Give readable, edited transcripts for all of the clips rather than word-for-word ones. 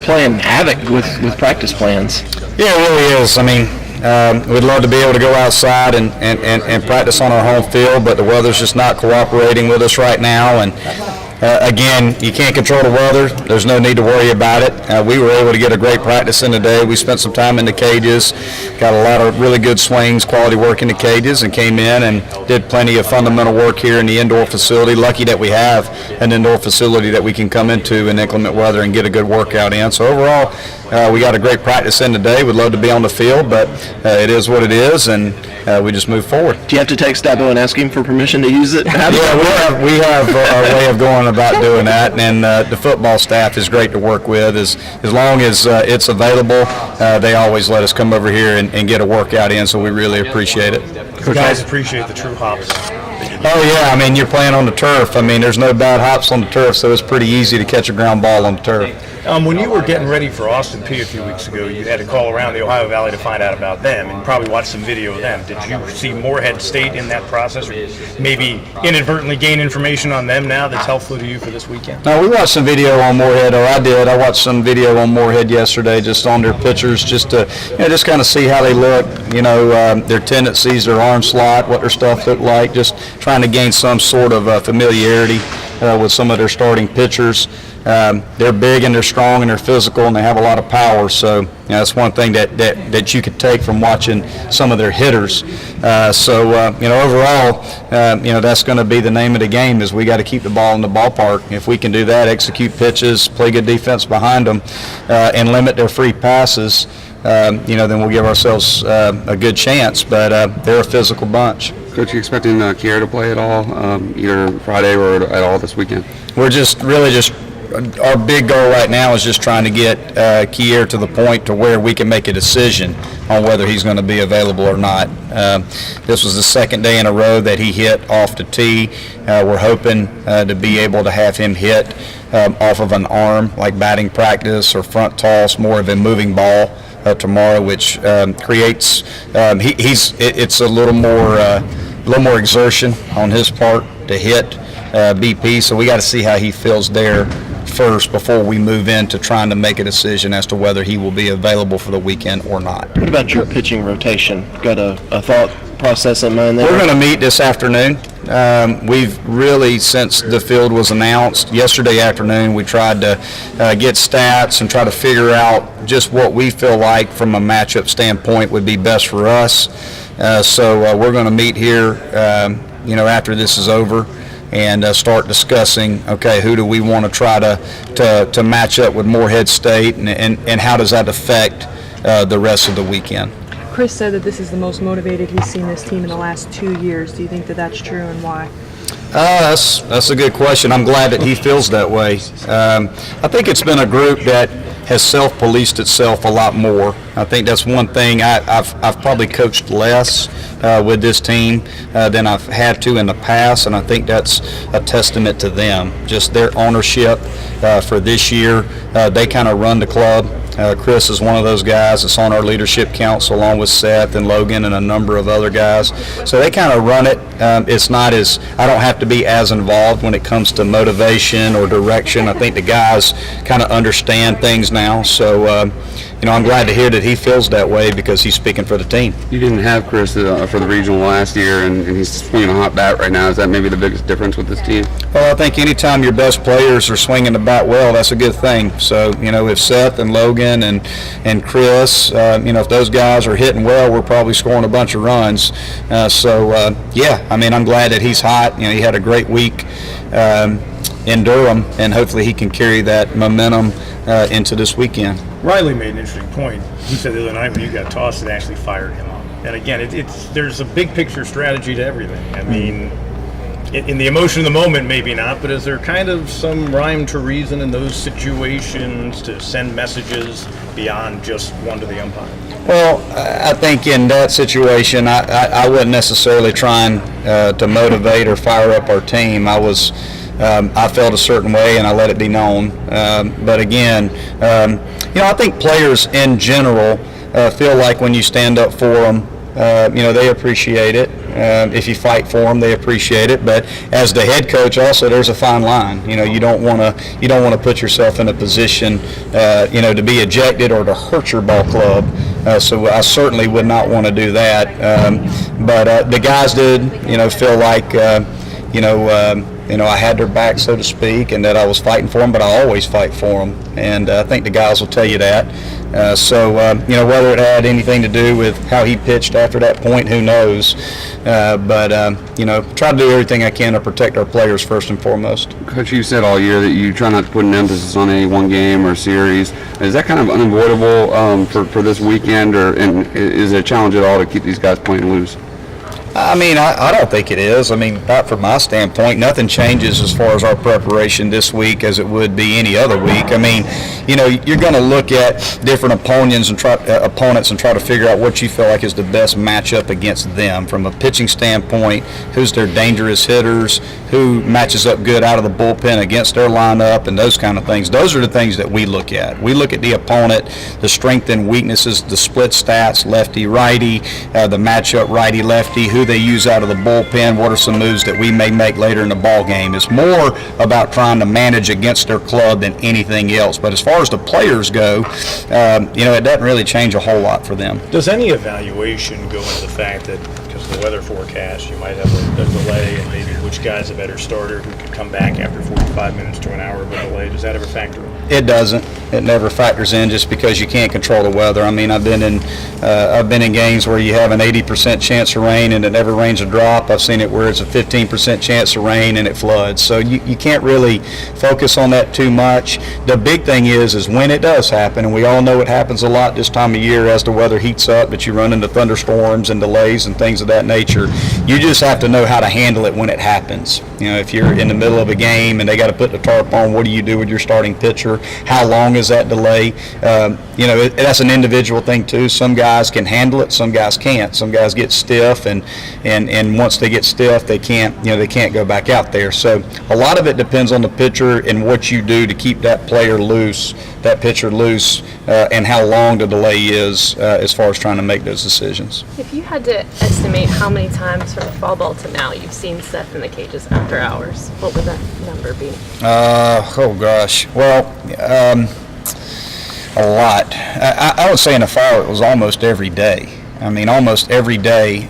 playing havoc with practice plans. Yeah, it really is. I mean, we'd love to be able to go outside and practice on our home field, but the weather's just not cooperating with us right now. And again, you can't control the weather. There's no need to worry about it. We were able to get a great practice in today. We spent some time in the cages, got a lot of really good swings, quality work in the cages, and came in and did plenty of fundamental work here in the indoor facility. Lucky that we have an indoor facility that we can come into in inclement weather and get a good workout in. So overall, we got a great practice in today. We'd love to be on the field, but it is what it is, and we just move forward. Do you have to text Dabo and ask him for permission to use it? Yeah, we have our way of going about doing that, and the football staff is great to work with. As long as it's available, they always let us come over here and get a workout in, so we really appreciate it. You guys appreciate the true hops. Oh, yeah. I mean, you're playing on the turf. I mean, there's no bad hops on the turf, so it's pretty easy to catch a ground ball on the turf. When you were getting ready for Austin Peay a few weeks ago, you had to call around the Ohio Valley to find out about them and probably watch some video of them. Did you see Morehead State in that process, or maybe inadvertently gain information on them now that's helpful to you for this weekend? No, we watched some video on Morehead, or I did. I watched some video on Morehead yesterday, just on their pitchers, just to just kind of see how they look, their tendencies, their arm slot, what their stuff looked like, just trying to gain some sort of familiarity with some of their starting pitchers. They're big and they're strong and they're physical and they have a lot of power. So that's one thing that you could take from watching some of their hitters. Overall, that's going to be the name of the game. Is we got to keep the ball in the ballpark. If we can do that, execute pitches, play good defense behind them, and limit their free passes, then we'll give ourselves a good chance. But they're a physical bunch. Coach, you expecting Kier to play at all, either Friday or at all this weekend? We're just our big goal right now is just trying to get Kier to the point to where we can make a decision on whether he's going to be available or not. This was the second day in a row that he hit off the tee. We're hoping to be able to have him hit off of an arm, like batting practice or front toss, more of a moving ball tomorrow, which creates it's a little more exertion on his part to hit BP. So we got to see how he feels there first before we move into trying to make a decision as to whether he will be available for the weekend or not. What about your pitching rotation? Got a thought process in mind there? We're going to meet this afternoon. We've really, since the field was announced yesterday afternoon, we tried to get stats and try to figure out just what we feel like from a matchup standpoint would be best for us. So we're going to meet here, after this is over, and start discussing, okay, who do we want to try to match up with Morehead State, and how does that affect the rest of the weekend. Chris said that this is the most motivated he's seen this team in the last 2 years. Do you think that that's true, and why? That's a good question. I'm glad that he feels that way. I think it's been a group that has self-policed itself a lot more. I think that's one thing. I've probably coached less with this team than I've had to in the past, and I think that's a testament to them. Just their ownership for this year. They kind of run the club. Chris is one of those guys that's on our leadership council, along with Seth and Logan and a number of other guys. So they kind of run it. It's not as, I don't have to be as involved when it comes to motivation or direction. I think the guys kind of understand things now. So, I'm glad to hear that he feels that way because he's speaking for the team. You didn't have Chris for the regional last year, and he's swinging a hot bat right now. Is that maybe the biggest difference with this team? Well, I think anytime your best players are swinging the bat well, that's a good thing. So, if Seth and Logan and Chris, if those guys are hitting well, we're probably scoring a bunch of runs. I'm glad that he's hot. He had a great week in Durham, and hopefully he can carry that momentum into this weekend. Riley made an interesting point. He said the other night when you got tossed, it actually fired him up. And again, there's a big picture strategy to everything. I mean, in the emotion of the moment, maybe not, but is there kind of some rhyme to reason in those situations to send messages beyond just one to the umpire? Well, I think in that situation, I wasn't necessarily trying to motivate or fire up our team. I felt a certain way and I let it be known. But again, I think players in general feel like when you stand up for them, they appreciate it. If you fight for them, they appreciate it. But as the head coach, also there's a fine line. You don't want to put yourself in a position, to be ejected or to hurt your ball club. So I certainly would not want to do that. But the guys did, feel like, I had their back, so to speak, and that I was fighting for them, but I always fight for them. And I think the guys will tell you that. Whether it had anything to do with how he pitched after that point, who knows? But try to do everything I can to protect our players first and foremost. Coach, you said all year that you try not to put an emphasis on any one game or series. Is that kind of unavoidable for this weekend, and is it a challenge at all to keep these guys playing loose? I don't think it is. Not from my standpoint. Nothing changes as far as our preparation this week as it would be any other week. You're going to look at different opponents and try to figure out what you feel like is the best matchup against them. From a pitching standpoint, who's their dangerous hitters, who matches up good out of the bullpen against their lineup, and those kind of things. Those are the things that we look at. We look at the opponent, the strength and weaknesses, the split stats, lefty-righty, the matchup righty-lefty, who they use out of the bullpen, what are some moves that we may make later in the ball game. It's more about trying to manage against their club than anything else. But as far as the players go, it doesn't really change a whole lot for them. Does any evaluation go into the fact that because of the weather forecast, you might have a delay and maybe which guy's a better starter who could come back after 45 minutes to an hour of a delay? Does that ever factor in? It doesn't. It never factors in just because you can't control the weather. I've been in games where you have an 80% chance of rain and it never rains a drop. I've seen it where it's a 15% chance of rain and it floods. So you can't really focus on that too much. The big thing is when it does happen, and we all know it happens a lot this time of year as the weather heats up, but you run into thunderstorms and delays and things of that nature. You just have to know how to handle it when it happens. If you're in the middle of a game and they got to put the tarp on, what do you do with your starting pitcher? How long is that delay? That's an individual thing too. Some guys can handle it, some guys can't. Some guys get stiff, and once they get stiff, they can't go back out there. So a lot of it depends on the pitcher and what you do to keep that pitcher loose, and how long the delay is as far as trying to make those decisions. If you had to estimate how many times from fall ball to now you've seen Seth in the cages after hours, what would that number be? Oh gosh. Well, a lot. I would say in the fall it was almost every day. Almost every day.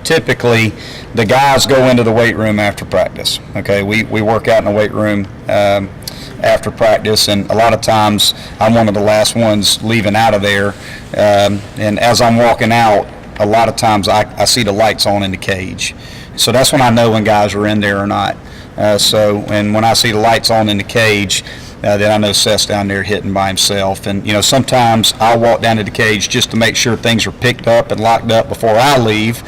Typically, the guys go into the weight room after practice. Okay, we work out in the weight room after practice, and a lot of times I'm one of the last ones leaving out of there. And as I'm walking out, a lot of times I see the lights on in the cage. So that's when I know when guys are in there or not. And when I see the lights on in the cage, then I know Seth's down there hitting by himself. And, sometimes I'll walk down to the cage just to make sure things are picked up and locked up before I leave.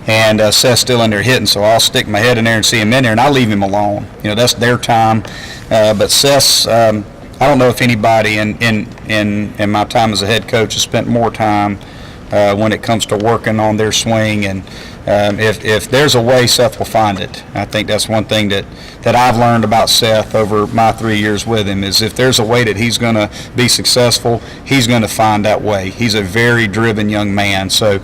And Seth's still in there hitting, so I'll stick my head in there and see him in there, and I'll leave him alone. That's their time. But Seth's, I don't know if anybody in my time as a head coach has spent more time when it comes to working on their swing. And if there's a way, Seth will find it. I think that's one thing that I've learned about Seth over my 3 years with him is if there's a way that he's going to be successful, he's going to find that way. He's a very driven young man. So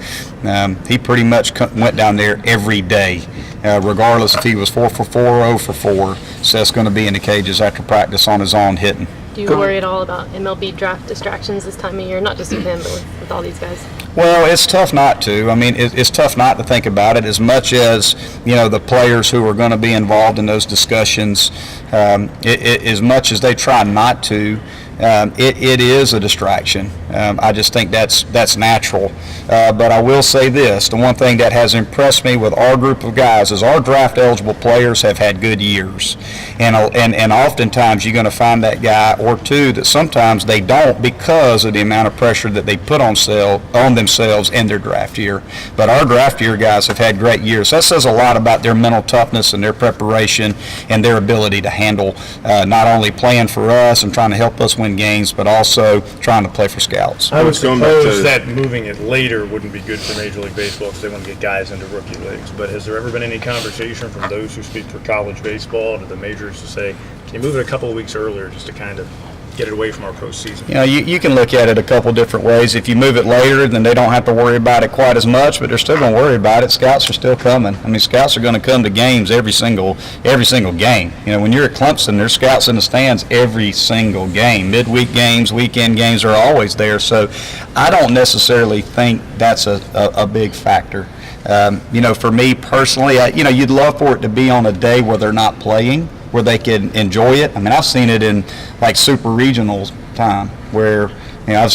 he pretty much went down there every day, regardless if he was 4 for 4 or 0 for 4. Seth's going to be in the cages after practice on his own hitting. Do you worry at all about MLB draft distractions this time of year, not just with him, but with all these guys? Well, it's tough not to. It's tough not to think about it as much as, the players who are going to be involved in those discussions, as much as they try not to, it is a distraction. I just think that's natural. But I will say this, the one thing that has impressed me with our group of guys is our draft eligible players have had good years. And oftentimes you're going to find that guy or two that sometimes they don't because of the amount of pressure that they put on themselves in their draft year. But our draft year guys have had great years. That says a lot about their mental toughness and their preparation and their ability to handle not only playing for us and trying to help us win games, but also trying to play for scouts. I would suppose that moving it later wouldn't be good for Major League Baseball because they want to get guys into rookie leagues. But has there ever been any conversation from those who speak for college baseball to the majors to say, can you move it a couple of weeks earlier just to kind of get it away from our postseason. You know, you can look at it a couple different ways. If you move it later, then they don't have to worry about it quite as much, but they're still going to worry about it. Scouts are still coming. I mean, scouts are going to come to games every single game. You know, when you're at Clemson, there's scouts in the stands every single game. Midweek games, weekend games are always there. So I don't necessarily think that's a big factor. You know, for me personally, you know, you'd love for it to be on a day where they're not playing, where they can enjoy it. I mean, I've seen it in like super regionals time where, you know,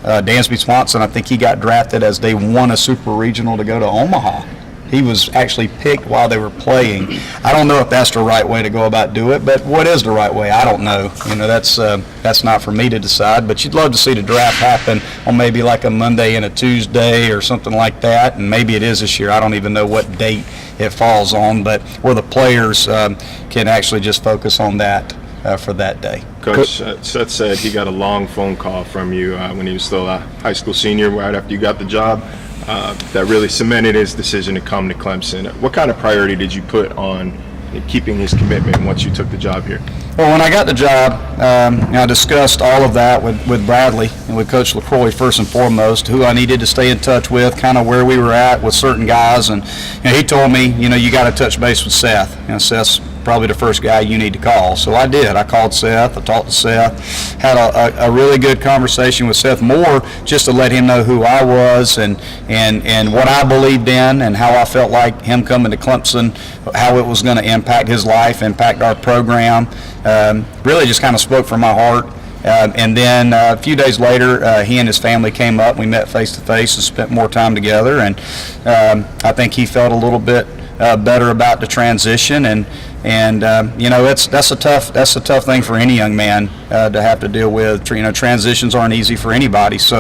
Dansby Swanson, I think he got drafted as they won a super regional to go to Omaha. He was actually picked while they were playing. I don't know if that's the right way to go about do it, but what is the right way? I don't know. You know, that's not for me to decide. But you'd love to see the draft happen on maybe like a Monday and a Tuesday or something like that. And maybe it is this year. I don't even know what date it falls on, but where the players can actually just focus on that for that day. Coach, Seth said he got a long phone call from you when he was still a high school senior, right after you got the job. That really cemented his decision to come to Clemson. What kind of priority did you put on keeping his commitment once you took the job here? Well, when I got the job, I discussed all of that with Bradley and with Coach LaCroix first and foremost, who I needed to stay in touch with, kind of where we were at with certain guys. And you know, he told me, you know, you got to touch base with Seth. You know, Seth's probably the first guy you need to call. So I did. I called Seth. I talked to Seth. Had a really good conversation with Seth, more just to let him know who I was and what I believed in and how I felt like him coming to Clemson, how it was going to impact his life, impact our program. Really just kind of spoke from my heart. And then a few days later, he and his family came up. We met face to face and spent more time together. And I think he felt a little bit better about the transition. And you know, that's a tough thing for any young man to have to deal with. You know, transitions aren't easy for anybody. So